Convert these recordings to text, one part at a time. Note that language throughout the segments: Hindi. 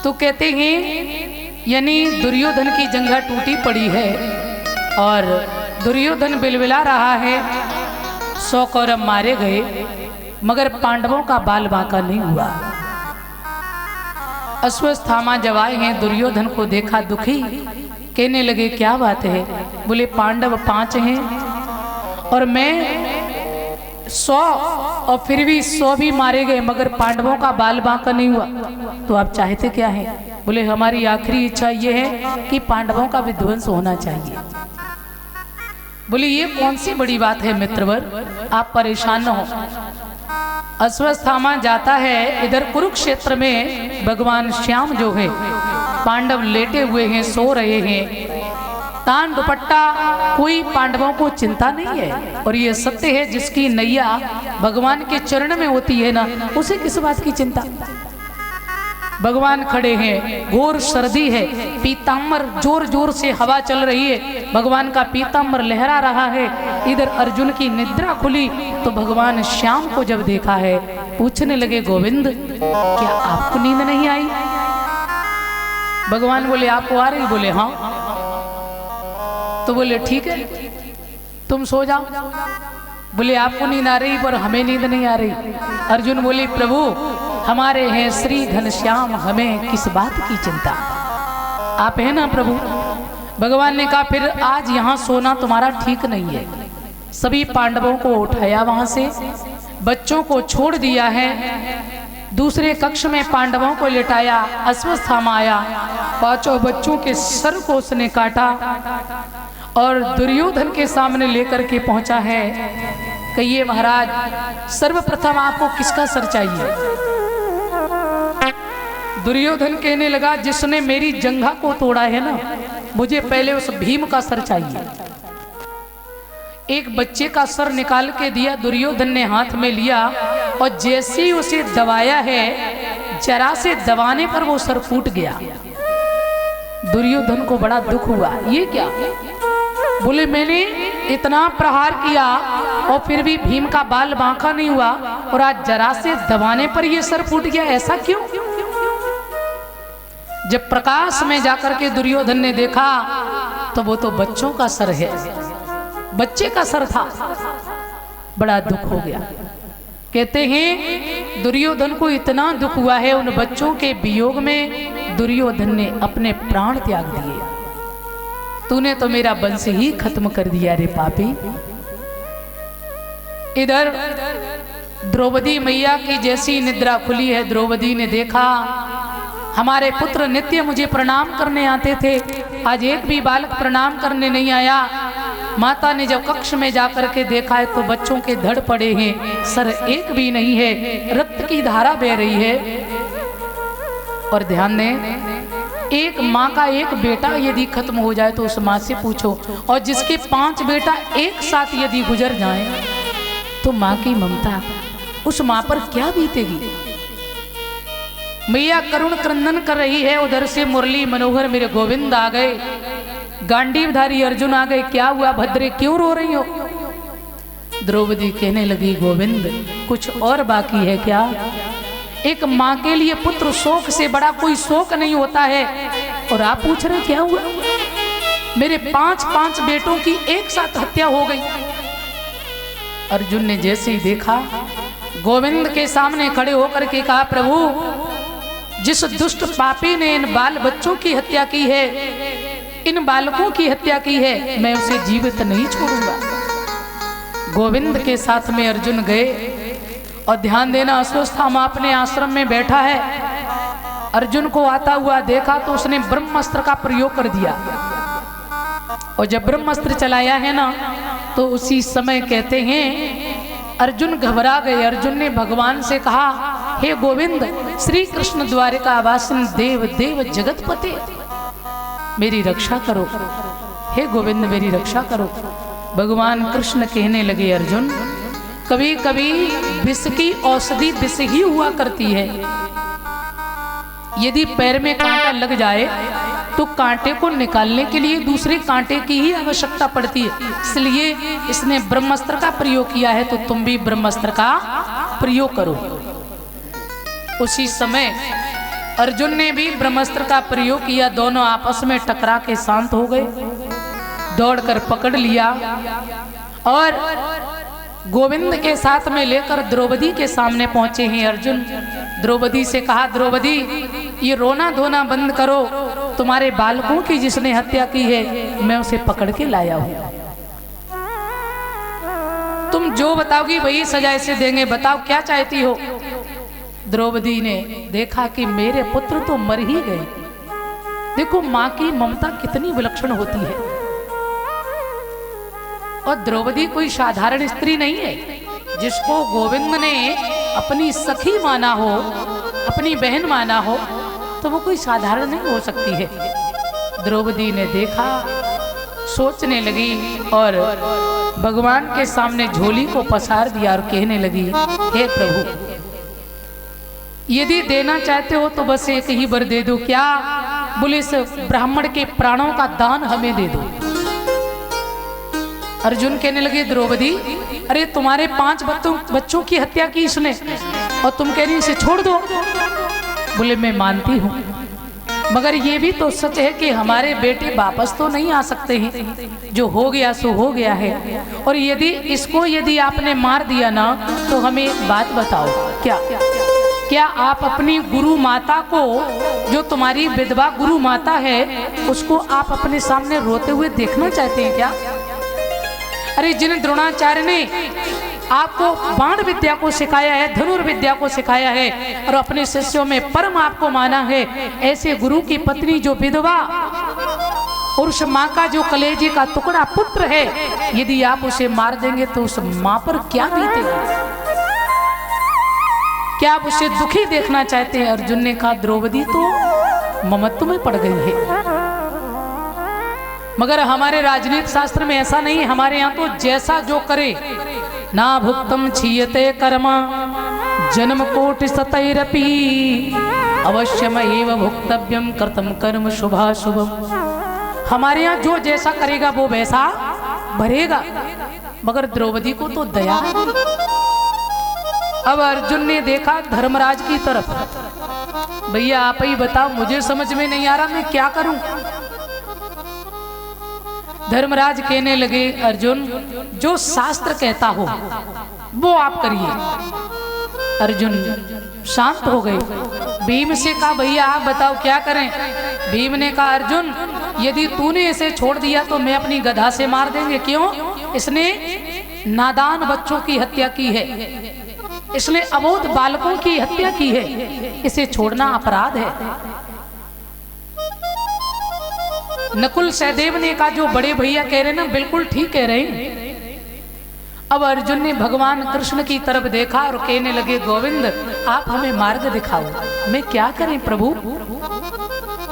तो कहते हैं यानी दुर्योधन की जंघा टूटी पड़ी है और दुर्योधन बिलबिला रहा है। 100 कौरव मारे गए मगर पांडवों का बाल बांका नहीं हुआ। अश्वत्थामा जब आए हैं दुर्योधन को देखा दुखी, कहने लगे क्या बात है? बोले पांडव 5 हैं और मैं 100 और फिर भी 100 भी मारे गए मगर पांडवों का बाल बांका नहीं हुआ। तो आप चाहते क्या है? बोले हमारी आखिरी इच्छा ये है कि पांडवों का विध्वंस होना चाहिए। बोले ये कौन सी बड़ी बात है मित्रवर, आप परेशान न हो। अश्वत्थामा जाता है इधर कुरुक्षेत्र में भगवान श्याम जो है पांडव लेटे हुए हैं, सो रहे हैं, तान दुपट्टा, कोई पांडवों को चिंता नहीं है। और ये सत्य है जिसकी नैया भगवान के चरण में होती है ना, उसे किस बात की चिंता। भगवान खड़े हैं, घोर सर्दी है, पीताम्बर जोर जोर से हवा चल रही है, भगवान का पीताम्बर लहरा रहा है। इधर अर्जुन की निद्रा खुली तो भगवान श्याम को जब देखा है पूछने लगे गोविंद क्या आपको नींद नहीं आई? भगवान बोले आपको आ रही? बोले हाँ। तो बोले ठीक है तुम सो जाओ। बोले आपको नींद आ रही पर हमें नींद नहीं आ रही। अर्जुन बोले प्रभु हमारे हैं श्री घनश्याम, हमें किस बात की चिंता, आप है ना प्रभु। भगवान ने कहा फिर आज यहाँ सोना तुम्हारा ठीक नहीं है। सभी पांडवों को उठाया, वहां से बच्चों को छोड़ दिया है, दूसरे कक्ष में पांडवों को लिटाया। अश्वत्थामा आया, 5 बच्चों के सर को उसने काटा और दुर्योधन के सामने लेकर के पहुंचा है। कहिए महाराज सर्वप्रथम आपको किसका सर चाहिए? दुर्योधन कहने लगा जिसने मेरी जंघा को तोड़ा है ना, मुझे पहले उस भीम का सर चाहिए। एक बच्चे का सर निकाल के दिया, दुर्योधन ने हाथ में लिया और जैसे ही उसे दबाया है, जरा से दबाने पर वो सर फूट गया। दुर्योधन को बड़ा दुख हुआ, ये क्या? बोले मैंने इतना प्रहार किया और फिर भी भीम का बाल बांका नहीं हुआ और आज जरा से दबाने पर ये सर फूट गया, ऐसा क्यों? जब प्रकाश में जाकर के दुर्योधन ने देखा तो वो तो बच्चों का सर है, बच्चे का सर था। बड़ा दुख हो गया। कहते हैं दुर्योधन को इतना दुख हुआ है, उन बच्चों के वियोग में दुर्योधन ने अपने प्राण त्याग दिए। तूने तो मेरा वंश ही खत्म कर दिया रे पापी। इधर द्रौपदी मैया की जैसी निद्रा खुली है, द्रौपदी ने देखा हमारे पुत्र नित्य मुझे प्रणाम करने आते थे, आज एक भी बालक प्रणाम करने नहीं आया। माता ने जब कक्ष में जाकर के देखा है तो बच्चों के धड़ पड़े हैं, सर एक भी नहीं है, रक्त की धारा बह रही है। और ध्यान दें, एक माँ का एक बेटा यदि खत्म हो जाए तो उस माँ से पूछो, और जिसके 5 बेटा एक साथ यदि गुजर जाएं तो माँ की ममता उस माँ पर क्या बीतेगी। मैया करुण क्रंदन कर रही है, उधर से मुरली मनोहर मेरे गोविंद आ गए, गांडीवधारी अर्जुन आ गए। क्या हुआ भद्रे, क्यों रो रही हो? द्रौपदी कहने लगी गोविंद कुछ और बाकी है क्या? एक माँ के लिए पुत्र शोक से बड़ा कोई शोक नहीं होता है, और आप पूछ रहे क्या हुआ? मेरे 5 बेटों की एक साथ हत्या हो गई। अर्जुन ने जैसे ही देखा, गोविंद के सामने खड़े होकर के कहा प्रभु जिस दुष्ट पापी ने इन बाल बच्चों की हत्या की है, इन बालकों की हत्या की है, मैं उसे जीवित नहीं छोड़ूंगा। गोविंद के साथ में अर्जुन गए और ध्यान देना अश्वत्थामा अपने आश्रम में बैठा है। अर्जुन को आता हुआ देखा तो उसने ब्रह्मास्त्र का प्रयोग कर दिया, और जब ब्रह्मास्त्र चलाया है ना तो उसी समय कहते हैं अर्जुन घबरा गए। अर्जुन ने भगवान से कहा हे गोविंद श्री कृष्ण द्वारिका वासन देव देव जगतपते मेरी रक्षा करो, हे गोविंद मेरी रक्षा करो। भगवान कृष्ण कहने लगे अर्जुन कभी कभी विष की औषधि विष ही हुआ करती है, यदि पैर में कांटा लग जाए तो कांटे को निकालने के लिए दूसरे कांटे की ही आवश्यकता पड़ती है, इसलिए इसने ब्रह्मास्त्र का प्रयोग किया है, तो तुम भी ब्रह्मास्त्र का प्रयोग करो। उसी समय अर्जुन ने भी ब्रह्मास्त्र का प्रयोग किया, दोनों आपस में टकरा के शांत हो गए, दौड़कर पकड़ लिया और गोविंद के साथ में लेकर द्रौपदी के सामने पहुंचे हैं अर्जुन। द्रौपदी से कहा, द्रौपदी ये रोना धोना बंद करो, तुम्हारे बालकों की जिसने हत्या की है मैं उसे पकड़ के लाया हूं, तुम जो बताओगी वही सजा इसे देंगे, बताओ क्या चाहती हो। द्रौपदी ने देखा कि मेरे पुत्र तो मर ही गए। देखो मां की ममता कितनी विलक्षण होती है। और द्रौपदी कोई साधारण स्त्री नहीं है, जिसको गोविंद ने अपनी सखी माना हो, अपनी बहन माना हो, तो वो कोई साधारण नहीं हो सकती है। द्रौपदी ने देखा, सोचने लगी और भगवान के सामने झोली को पसार दिया और कहने लगी, हे प्रभु यदि देना चाहते हो तो बस एक ही वर दे दो। क्या? बोले इस ब्राह्मण के प्राणों का दान हमें दे दो। अर्जुन कहने लगे, द्रौपदी अरे तुम्हारे 5 बच्चों की हत्या की इसने और तुम कह रही इसे छोड़ दो। बोले मैं मानती हूं, मगर ये भी तो सच है कि हमारे बेटे वापस तो नहीं आ सकते हैं, जो हो गया सो हो गया है। और यदि आपने मार दिया ना तो हमें एक बात बताओ, क्या आप अपनी गुरु माता को, जो तुम्हारी विधवा गुरु माता है, उसको आप अपने सामने रोते हुए देखना चाहते हैं क्या? अरे जिन द्रोणाचार्य ने आपको बाण विद्या को सिखाया है, धनुर्विद्या को सिखाया है और अपने शिष्यों में परम आपको माना है, ऐसे गुरु की पत्नी जो विधवा और उस माँ का जो कलेजे का टुकड़ा पुत्र है, यदि आप उसे मार देंगे तो उस माँ पर क्या बीतेगा? क्या आप उसे दुखी देखना चाहते हैं? अर्जुन ने कहा, द्रौपदी तो ममत्व में पड़ गई है, मगर हमारे राजनीति शास्त्र में ऐसा नहीं है। हमारे यहाँ तो जैसा जो करे, ना भुक्तम क्षीयते कर्मा जन्म कोटि सतैरपि अवश्यमेव भुक्तव्यम कर्तम कर्म शुभाशुभम। हमारे यहाँ जो जैसा करेगा वो वैसा भरेगा, मगर द्रौपदी को तो दया नहीं। अब अर्जुन ने देखा धर्मराज की तरफ, भैया आप ही बताओ, मुझे समझ में नहीं आ रहा मैं क्या करूं। धर्मराज कहने लगे, अर्जुन जो शास्त्र कहता हो वो आप करिए। अर्जुन शांत हो गए। भीम से कहा, भैया आप बताओ क्या करें। भीम ने कहा, अर्जुन यदि तूने इसे छोड़ दिया तो मैं अपनी गधा से मार देंगे। क्यों? इसने नादान बच्चों की हत्या की है, इसने अबोध बालकों की हत्या की है, इसे छोड़ना अपराध है। नकुल सहदेव ने कहा, जो बड़े भैया कह रहे ना बिल्कुल ठीक कह रहे हैं। अब अर्जुन ने भगवान कृष्ण की तरफ देखा और कहने लगे, गोविंद आप हमें मार्ग दिखाओ, मैं क्या करें प्रभु।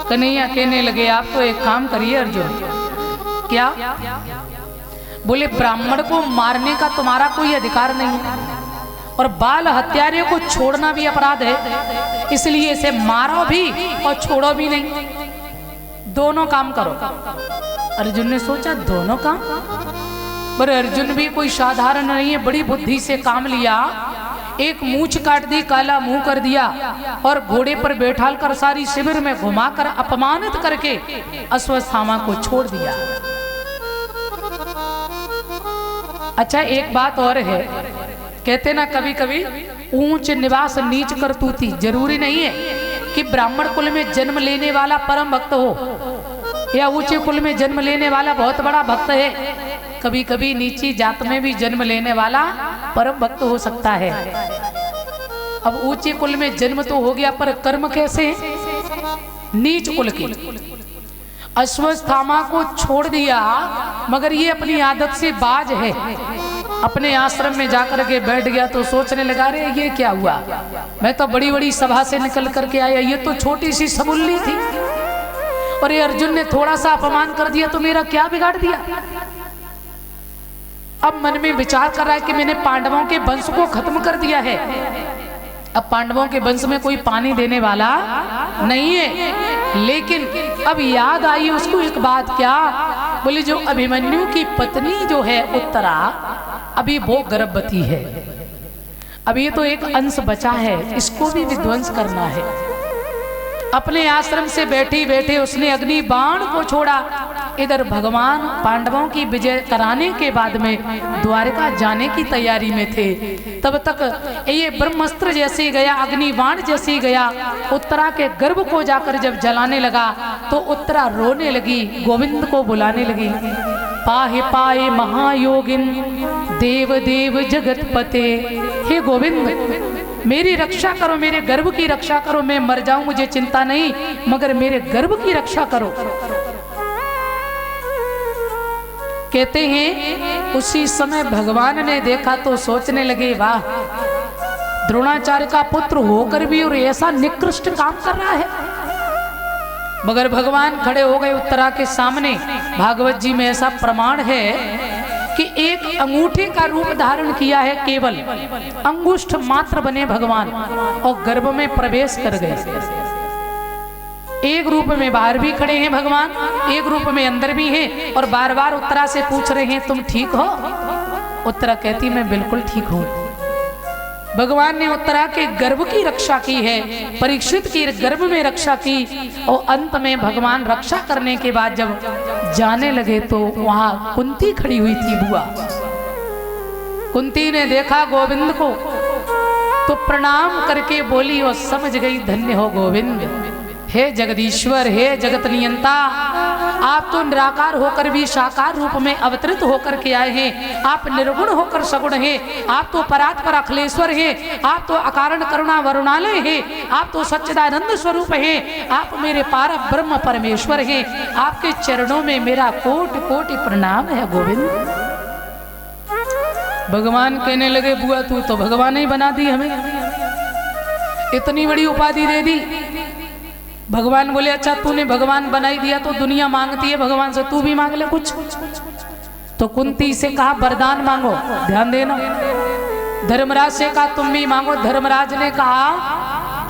कन्हैया कहने लगे, आप तो एक काम करिए अर्जुन। क्या? बोले ब्राह्मण को मारने का तुम्हारा कोई अधिकार नहीं है और बाल हत्यारे को छोड़ना भी अपराध है, इसलिए इसे मारो भी और छोड़ो भी नहीं, दोनों काम करो। अर्जुन ने सोचा दोनों काम, पर अर्जुन भी कोई साधारण नहीं है, बड़ी बुद्धि से काम लिया। एक मूंछ काट दी, काला मुंह कर दिया और घोड़े पर बैठाल कर सारी शिविर में घुमाकर अपमानित करके अश्वत्थामा को छोड़ दिया। अच्छा एक बात और है, कहते ना कभी कभी ऊंच निवास नीच करतूती। जरूरी नहीं है कि ब्राह्मण कुल में जन्म लेने वाला परम भक्त हो या ऊंचे कुल में जन्म लेने वाला बहुत बड़ा भक्त है। कभी कभी नीची जात में भी जन्म लेने वाला परम भक्त हो सकता है। अब ऊंचे कुल में जन्म तो हो गया, पर कर्म कैसे? नीच कुल के। अश्वत्थामा को छोड़ दिया, मगर ये अपनी आदत से बाज है। अपने आश्रम में जाकर के बैठ गया तो सोचने लगा, रे ये क्या हुआ, मैं तो बड़ी बड़ी सभा से निकल करके आया, ये तो छोटी सी सबुल्ली थी और ये अर्जुन ने थोड़ा सा अपमान कर दिया तो मेरा क्या बिगाड़ दिया। अब मन में विचार कर रहा है कि मैंने पांडवों के वंश को खत्म कर दिया है। अब पांडवों के वंश में कोई पानी देने वाला नहीं है, लेकिन अब याद आई उसको एक बात। क्या? बोले जो अभिमन्यु की पत्नी जो है उत्तरा, अभी वो गर्भवती है। अब ये तो एक अंश बचा है, इसको भी विध्वंस करना है। अपने आश्रम से बैठे बैठे उसने अग्नि बाण को छोड़ा। इधर भगवान पांडवों की विजय कराने के बाद में द्वारका जाने की तैयारी में थे। तब तक ये ब्रह्मास्त्र जैसे गया, अग्नि बाण जैसे गया, उत्तरा के गर्भ को जाकर जब जलाने लगा तो उत्तरा रोने लगी, गोविंद को बुलाने लगी। पाहे पाए महायोगिन देव देव जगत पते, हे गोविंद मेरी रक्षा करो, मेरे गर्भ की रक्षा करो। मैं मर जाऊं मुझे चिंता नहीं, मगर मेरे गर्भ की रक्षा करो। कहते हैं उसी समय भगवान ने देखा तो सोचने लगे, वाह द्रोणाचार्य का पुत्र होकर भी और ऐसा निकृष्ट काम कर रहा है। मगर भगवान खड़े हो गए उत्तरा के सामने। भागवत जी में ऐसा प्रमाण है कि एक अंगूठे का रूप धारण किया है, केवल अंगुष्ठ मात्र बने भगवान और गर्भ में प्रवेश कर गए। एक रूप में बाहर भी खड़े हैं भगवान, एक रूप में अंदर भी हैं और बार बार उत्तरा से पूछ रहे हैं तुम ठीक हो। उत्तरा कहती मैं बिल्कुल ठीक हूं। भगवान ने उत्तरा के गर्भ की रक्षा की है, परीक्षित की गर्भ में रक्षा की और अंत में भगवान रक्षा करने के बाद जब जाने लगे तो वहां कुंती खड़ी हुई थी। बुआ कुंती ने देखा गोविंद को तो प्रणाम करके बोली और समझ गई धन्य हो गोविंद, हे जगदीश्वर, हे जगत नियंता, आप तो निराकार होकर भी साकार रूप में अवतरित होकर के आए हैं। आप निर्गुण होकर सगुण हैं, आप तो परात्पर अखिलेश्वर हैं, आप तो अकारण करुणा वरुणालय हैं, आप तो सच्चिदानंद स्वरूप हैं, आप मेरे पार ब्रह्म परमेश्वर हैं। आपके चरणों में मेरा कोटि कोटि प्रणाम है गोविंद। भगवान कहने लगे बुआ तू तो भगवान ही बना दी, हमें इतनी बड़ी उपाधि दे दी। भगवान बोले अच्छा तूने भगवान बनाई दिया तो दुनिया मांगती है भगवान से, तू भी मांग ले कुछ। तो कुंती से कहा वरदान मांगो, ध्यान देना। धर्मराज से कहा तुम भी मांगो। धर्मराज ने कहा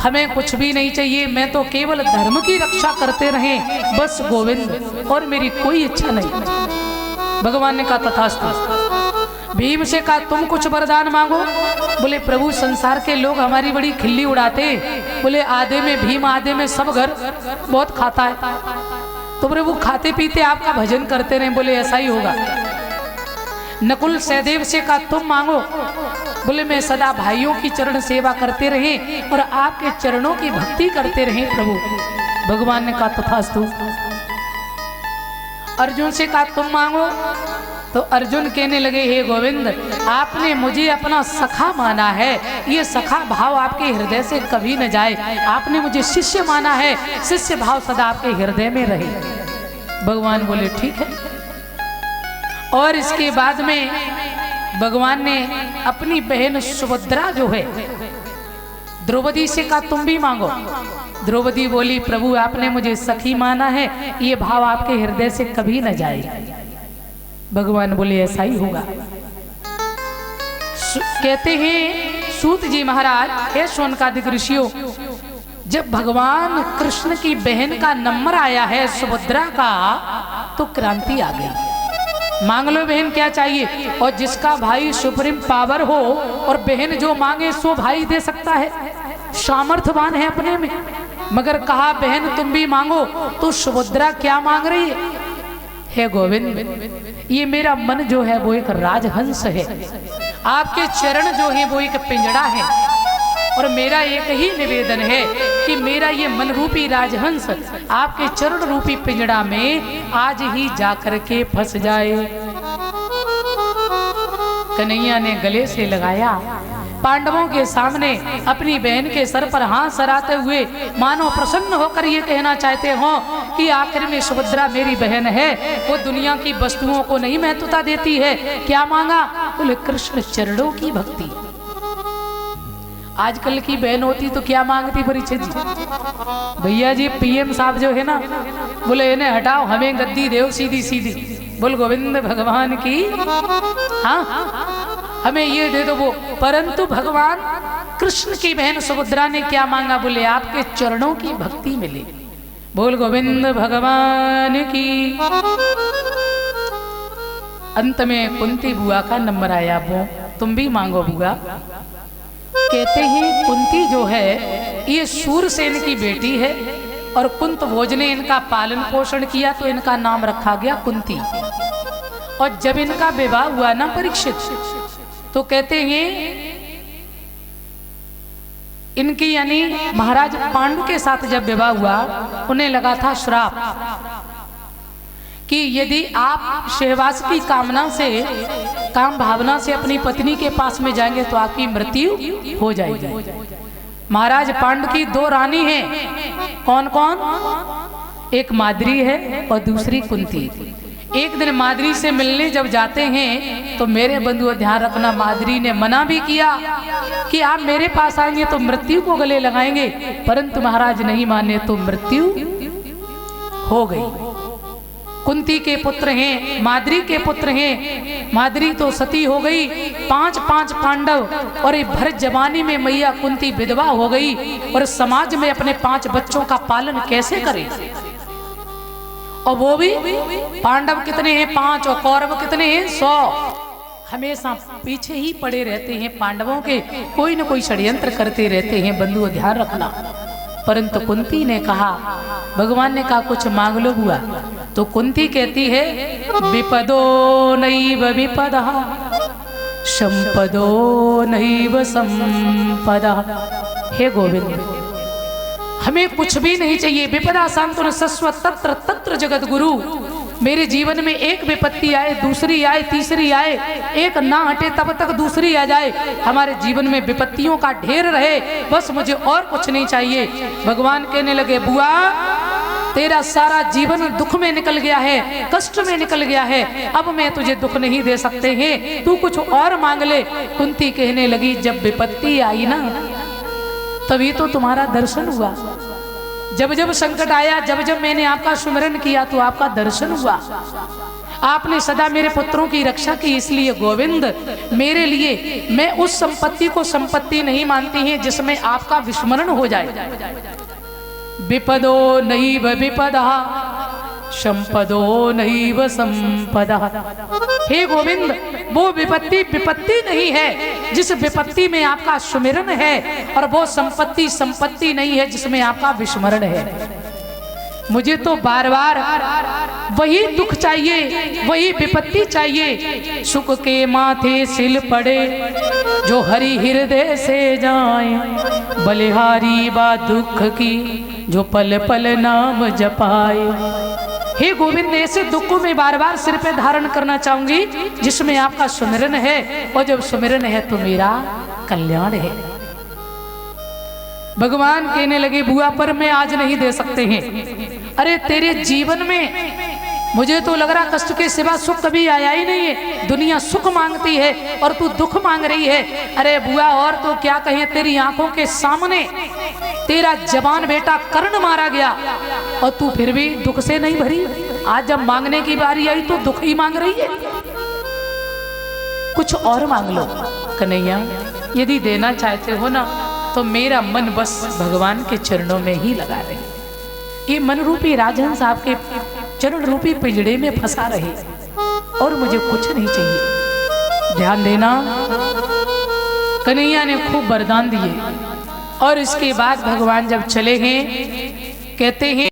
हमें कुछ भी नहीं चाहिए, मैं तो केवल धर्म की रक्षा करते रहे बस गोविंद, और मेरी कोई इच्छा नहीं। भगवान ने कहा तथास्तु। भीम से कहा तुम कुछ वरदान मांगो। बोले प्रभु संसार के लोग हमारी बड़ी खिल्ली उड़ाते, बोले आधे में भीम आधे में सब घर बहुत खाता है, तो प्रभु खाते पीते आपका भजन करते रहे। बोले ऐसा ही होगा। नकुल सहदेव से कहा तुम मांगो। बोले मैं सदा भाइयों की चरण सेवा करते रहे और आपके चरणों की भक्ति करते रहे प्रभु। भगवान ने कहा तथास्तु। अर्जुन से कहा तुम मांगो। तो अर्जुन कहने लगे हे गोविंद, आपने मुझे अपना सखा माना है, ये सखा भाव आपके हृदय से कभी न जाए। आपने मुझे शिष्य माना है, शिष्य भाव सदा आपके हृदय में रहे। भगवान बोले ठीक है। और इसके बाद में भगवान ने अपनी बहन सुभद्रा जो है द्रौपदी से कहा तुम भी मांगो। द्रौपदी बोली प्रभु आपने मुझे सखी माना है, ये भाव आपके हृदय से कभी न जाए। भगवान बोले ऐसा ही होगा। कहते हैं सूत जी महाराज, हे शौनकादिक ऋषियों, जब भगवान कृष्ण की बहन का नंबर आया है सुभद्रा का तो क्रांति आ गई। मांग लो बहन क्या चाहिए। और जिसका भाई सुप्रीम पावर हो और बहन जो मांगे सो भाई दे सकता है, सामर्थ्यवान है अपने में। मगर कहा बहन तुम भी मांगो, तो सुभद्रा क्या मांग रही है, हे गोविंद ये मेरा मन जो है वो एक राजहंस है, आपके चरण जो है वो एक पिंजड़ा है, और मेरा एक ही निवेदन है कि मेरा ये मन रूपी राजहंस आपके चरण रूपी पिंजड़ा में आज ही जाकर के फंस जाए। कन्हैया ने गले से लगाया, पांडवों के सामने अपनी बहन के सर पर हाथ सराते हुए मानो प्रसन्न होकर ये कहना चाहते हो कि आखिर में सुभद्रा मेरी बहन है, वो दुनिया की वस्तुओं को नहीं महत्वता देती है। क्या मांगा, बोले कृष्ण चरणों की भक्ति। आजकल की बहन होती तो क्या मांगती परीक्षित जी, भैया जी पीएम साहब जो है ना, बोले इन्हें हटाओ हमें गद्दी देव सीधी सीधी। बोल गोविंद भगवान की, हाँ हमें ये दे दो वो। परंतु भगवान कृष्ण की बहन सुभद्रा ने क्या मांगा, बोले आपके चरणों की भक्ति मिले। बोल गोविंद भगवान की। अंत में कुंती बुआ का नंबर आया, वो तुम भी मांगो बुआ। कहते हैं कुंती जो है ये सूरसेन की बेटी है, और कुंत भोज ने इनका पालन पोषण किया तो इनका नाम रखा गया कुंती। और जब इनका विवाह हुआ ना परीक्षित, तो कहते हैं इनकी यानी महाराज पांडु के साथ जब विवाह हुआ, उन्हें लगा था श्राप कि यदि आप सहवास की कामना से, काम भावना से अपनी पत्नी के पास में जाएंगे तो आपकी मृत्यु हो जाएगी। महाराज पांडु की दो रानी हैं, कौन कौन? एक माद्री है और दूसरी कुंती। एक दिन माद्री से मिलने जब जाते हैं तो मेरे बंधुओं ध्यान रखना, माद्री ने मना भी किया कि आप मेरे पास आएंगे तो मृत्यु को गले लगाएंगे, परंतु महाराज नहीं माने तो मृत्यु हो गई। कुंती के पुत्र हैं, माद्री के पुत्र हैं। माद्री तो सती हो गई, 5 पांडव, और ये भर जवानी में मैया कुंती विधवा हो गई, और समाज में अपने 5 बच्चों का पालन कैसे करे? और वो भी पांडव कितने हैं? 5, और कौरव कितने हैं? 100। हमेशा पीछे ही पड़े रहते हैं पांडवों के, कोई न कोई षड्यंत्र करते रहते हैं, बंधुओं ध्यान रखना। परंतु कुंती ने कहा, भगवान ने कहा कुछ मांग लो बुआ। तो कुंती कहती है, विपदो नैव विपदः संपदो नैव संपदः। हे गोविंद, हमें कुछ भी नहीं चाहिए। विपदा सांत्वन सस्व तत्र तत्र जगत गुरु। मेरे जीवन में एक विपत्ति आए, दूसरी आए, तीसरी आए, एक ना हटे तब तक दूसरी आ जाए, हमारे जीवन में विपत्तियों का ढेर रहे, बस मुझे और कुछ नहीं चाहिए। भगवान कहने लगे, बुआ तेरा सारा जीवन दुख में निकल गया है, कष्ट में निकल गया है, अब मैं तुझे दुख नहीं दे सकते हैं, तू कुछ और मांग ले। कुंती कहने लगी, जब विपत्ति आई ना तभी तो तुम्हारा दर्शन हुआ। जब जब संकट आया, जब जब मैंने आपका सुमिरन किया तो आपका दर्शन हुआ। आपने सदा मेरे पुत्रों की रक्षा की, इसलिए गोविंद मेरे लिए, मैं उस संपत्ति को संपत्ति नहीं मानती है जिसमें आपका विस्मरण हो जाए। विपदो नैव विपदः संपदो नैव संपदः। हे गोविंद, वो विपत्ति विपत्ति नहीं है जिस विपत्ति में आपका सुमिरन है, और वो संपत्ति संपत्ति नहीं है जिसमें आपका विस्मरण है। मुझे तो बार बार वही दुख चाहिए, वही विपत्ति चाहिए। सुख के माथे सिल पड़े जो हरि हृदय से जाए, बलिहारी बा दुख की जो पल पल नाम जपाए। हे गोविंद, ऐसे दुख को मैं बार बार सिर पे धारण करना चाहूंगी जिसमें आपका सुमिरन है, और जब सुमिरन है तो मेरा कल्याण है। भगवान कहने लगे, बुआ पर मैं आज नहीं दे सकते हैं। अरे तेरे जीवन में मुझे तो लग रहा कष्ट के सिवा सुख कभी आया ही नहीं है। दुनिया सुख मांगती है और तू दुख मांग रही है। अरे बुआ, और तो क्या कहें, तेरी आंखों के सामने तेरा जवान बेटा कर्ण मारा गया और तू फिर भी दुख से नहीं भरी। आज जब मांगने की बारी आई तो दुख ही मांग रही है। कुछ और मांग लो कन्हैया, यदि देना चाहते हो ना तो मेरा मन बस भगवान के चरणों में ही लगा रहे। ये मन रूपी राजहंस आपके चरण रूपी पिंजड़े में फंसा रहे, और मुझे कुछ नहीं चाहिए। ध्यान देना, कन्हैया ने खूब वरदान दिए, और इसके बाद भगवान जब चले हैं, कहते हैं